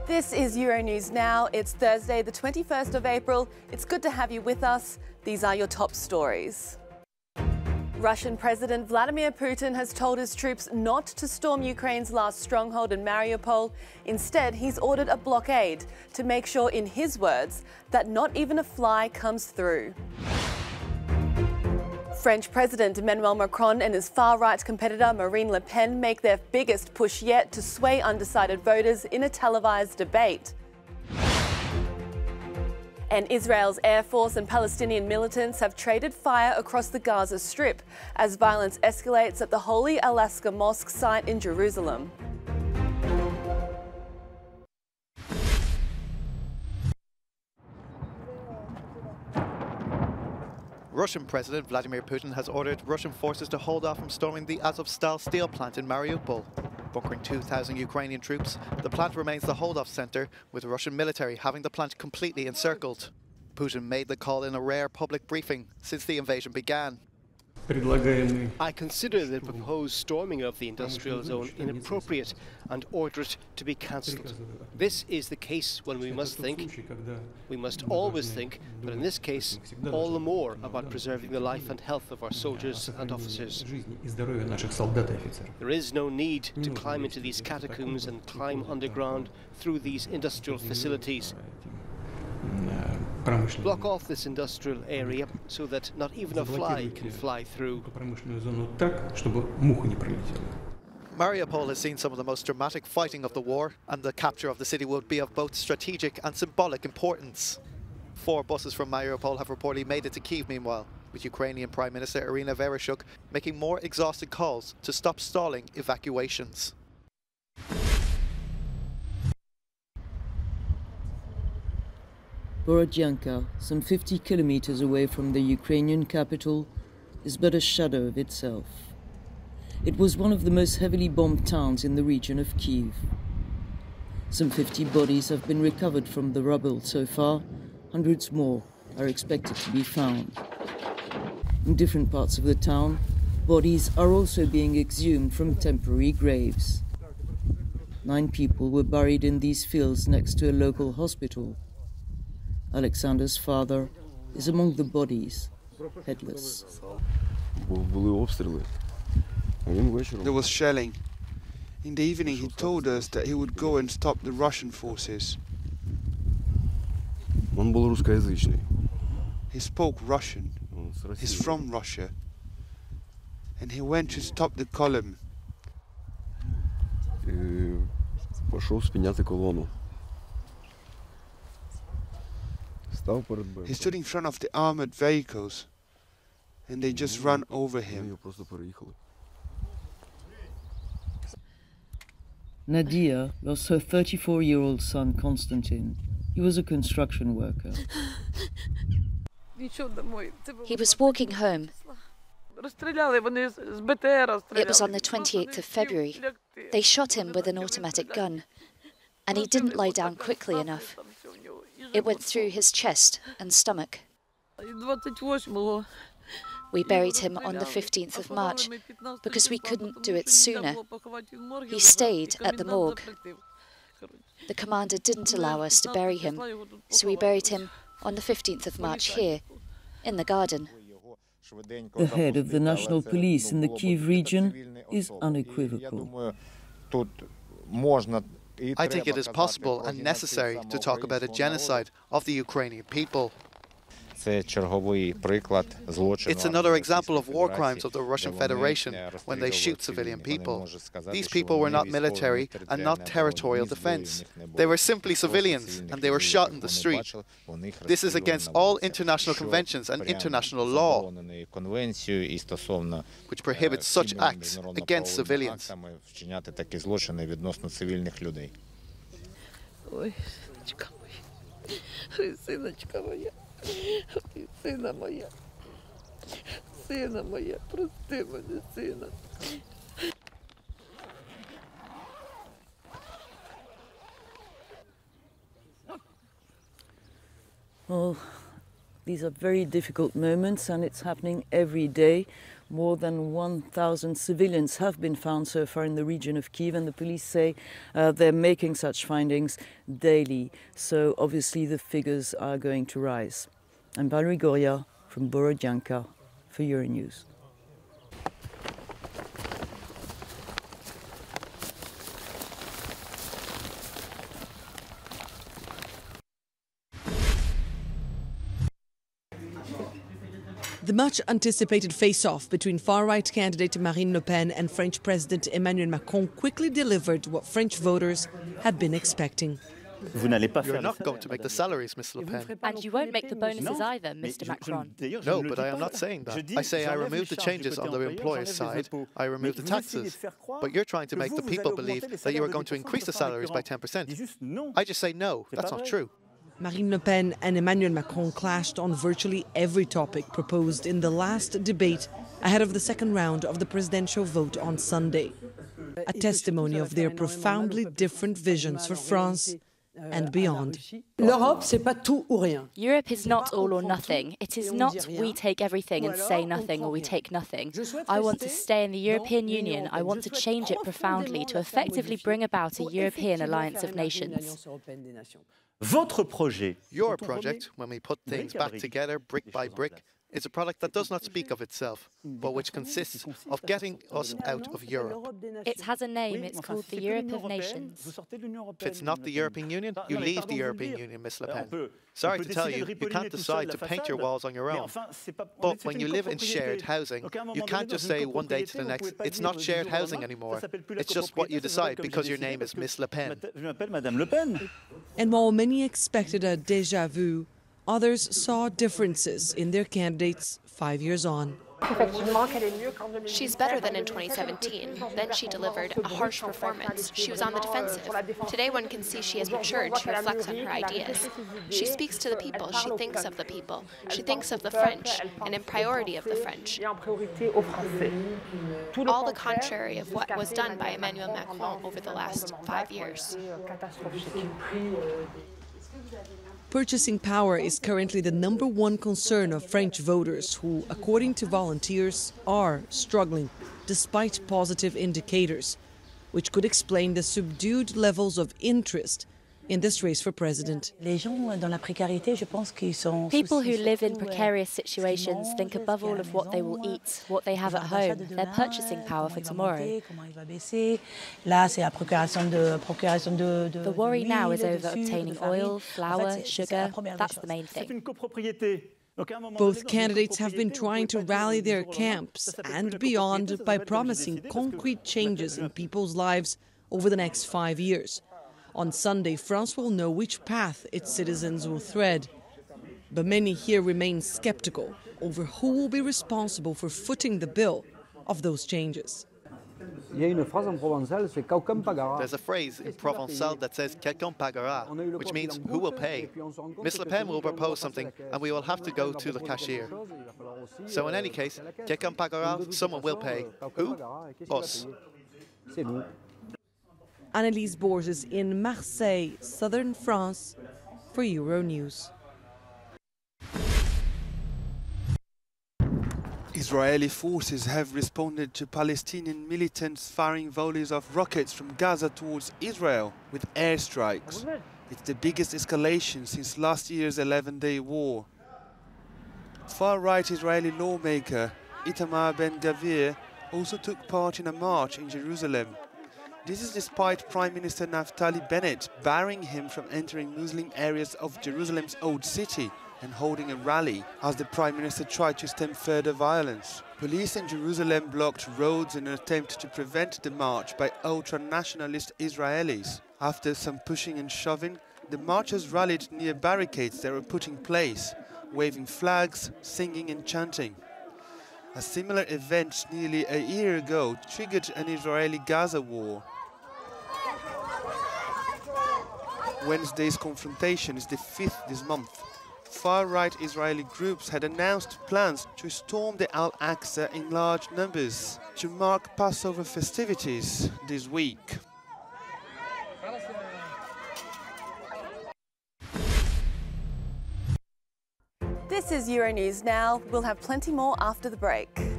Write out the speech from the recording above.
This is Euronews Now. It's Thursday, the 21st of April. It's good to have you with us. These are your top stories. Russian President Vladimir Putin has told his troops not to storm Ukraine's last stronghold in Mariupol. Instead, he's ordered a blockade to make sure, in his words, that not even a fly comes through. French President Emmanuel Macron and his far-right competitor Marine Le Pen make their biggest push yet to sway undecided voters in a televised debate. And Israel's Air Force and Palestinian militants have traded fire across the Gaza Strip as violence escalates at the Holy Alaska Mosque site in Jerusalem. Russian President Vladimir Putin has ordered Russian forces to hold off from storming the Azovstal steel plant in Mariupol. Bunkering 2,000 Ukrainian troops, the plant remains the hold-off center, with Russian military having the plant completely encircled. Putin made the call in a rare public briefing since the invasion began. I consider the proposed storming of the industrial zone inappropriate and order it to be cancelled. This is the case when we must always think, but in this case, all the more about preserving the life and health of our soldiers and officers. There is no need to climb into these catacombs and climb underground through these industrial facilities. Block off this industrial area so that not even a fly can fly through. Mariupol has seen some of the most dramatic fighting of the war, and the capture of the city would be of both strategic and symbolic importance. 4 buses from Mariupol have reportedly made it to Kyiv meanwhile, with Ukrainian Prime Minister Irina Vereshchuk making more exhausted calls to stop stalling evacuations. Borodyanka, some 50 kilometers away from the Ukrainian capital, is but a shadow of itself. It was one of the most heavily bombed towns in the region of Kyiv. Some 50 bodies have been recovered from the rubble so far. Hundreds more are expected to be found. In different parts of the town, bodies are also being exhumed from temporary graves. 9 people were buried in these fields next to a local hospital. Alexander's father is among the bodies, headless. There was shelling. In the evening he told us that he would go and stop the Russian forces. He spoke Russian. He's from Russia. And he went to stop the column. He stood in front of the armored vehicles, and they just ran over him. Nadia lost her 34-year-old son, Konstantin. He was a construction worker. He was walking home. It was on the 28th of February. They shot him with an automatic gun, and he didn't lie down quickly enough. It went through his chest and stomach. We buried him on the 15th of March because we couldn't do it sooner. He stayed at the morgue. The commander didn't allow us to bury him, so we buried him on the 15th of March here, in the garden. The head of the national police in the Kyiv region is unequivocal. I think it is possible and necessary to talk about a genocide of the Ukrainian people. It's another example of war crimes of the Russian Federation when they shoot civilian people. These people were not military and not territorial defense. They were simply civilians and they were shot in the street. This is against all international conventions and international law, which prohibits such acts against civilians. Сина моя, прости мене, сина. Oh, These are very difficult moments, and it's happening every day. More than 1,000 civilians have been found so far in the region of Kyiv, and the police say they're making such findings daily. So obviously the figures are going to rise. I'm Valerie Goria from Borodyanka for Euronews. The much-anticipated face-off between far-right candidate Marine Le Pen and French President Emmanuel Macron quickly delivered what French voters had been expecting. You're not going to make the salaries, Ms. Le Pen. And you won't make the bonuses either, Mr. Macron. No, but I am not saying that. I say I remove the changes on the employer's side, I remove the taxes. But you're trying to make the people believe that you are going to increase the salaries by 10%. I just say no, that's not true. Marine Le Pen and Emmanuel Macron clashed on virtually every topic proposed in the last debate ahead of the second round of the presidential vote on Sunday. A testimony of their profoundly different visions for France and beyond. Europe is not all or nothing. It is not we take everything and say nothing, or we take nothing. I want to stay in the European Union. I want to change it profoundly to effectively bring about a European alliance of nations. Your project, when we put things back together brick by brick, is a product that does not speak of itself, but which consists of getting us out of Europe. It has a name, it's called the Europe of Nations. If it's not the European Union, you leave the European Union, Ms. Le Pen. Sorry to tell you, you can't decide to paint your walls on your own. But when you live in shared housing, you can't just say one day to the next, it's not shared housing anymore. It's just what you decide because your name is Ms. Le Pen. And while many expected a déjà vu, others saw differences in their candidates 5 years on. She's better than in 2017. Then she delivered a harsh performance. She was on the defensive. Today one can see she has matured. She reflects on her ideas. She speaks to the people. She thinks of the people. She thinks of the French, and in priority of the French. All the contrary of what was done by Emmanuel Macron over the last 5 years. Purchasing power is currently the #1 concern of French voters who, according to volunteers, are struggling despite positive indicators, which could explain the subdued levels of interest in this race for president. People who live in precarious situations think above all of what they will eat, what they have at home, their purchasing power for tomorrow. The worry now is over obtaining oil, flour, sugar. That's the main thing. Both candidates have been trying to rally their camps and beyond by promising concrete changes in people's lives over the next 5 years. On Sunday, France will know which path its citizens will tread. But many here remain skeptical over who will be responsible for footing the bill of those changes. There's a phrase in Provençal that says quelqu'un pagera, which means who will pay. Ms. Le Pen will propose something and we will have to go to the cashier. So in any case, quelqu'un pagera, someone will pay. Who? Us. Annelise Borges in Marseille, southern France, for Euronews. Israeli forces have responded to Palestinian militants firing volleys of rockets from Gaza towards Israel with airstrikes. It's the biggest escalation since last year's 11-day war. Far-right Israeli lawmaker Itamar Ben-Gvir also took part in a march in Jerusalem. This is despite Prime Minister Naftali Bennett barring him from entering Muslim areas of Jerusalem's Old City and holding a rally as the Prime Minister tried to stem further violence. Police in Jerusalem blocked roads in an attempt to prevent the march by ultra-nationalist Israelis. After some pushing and shoving, the marchers rallied near barricades they were put in place, waving flags, singing and chanting. A similar event nearly a year ago triggered an Israeli-Gaza war. Wednesday's confrontation is the 5th this month. Far-right Israeli groups had announced plans to storm the Al-Aqsa in large numbers to mark Passover festivities this week. This This is Euronews Now. We'll have plenty more after the break.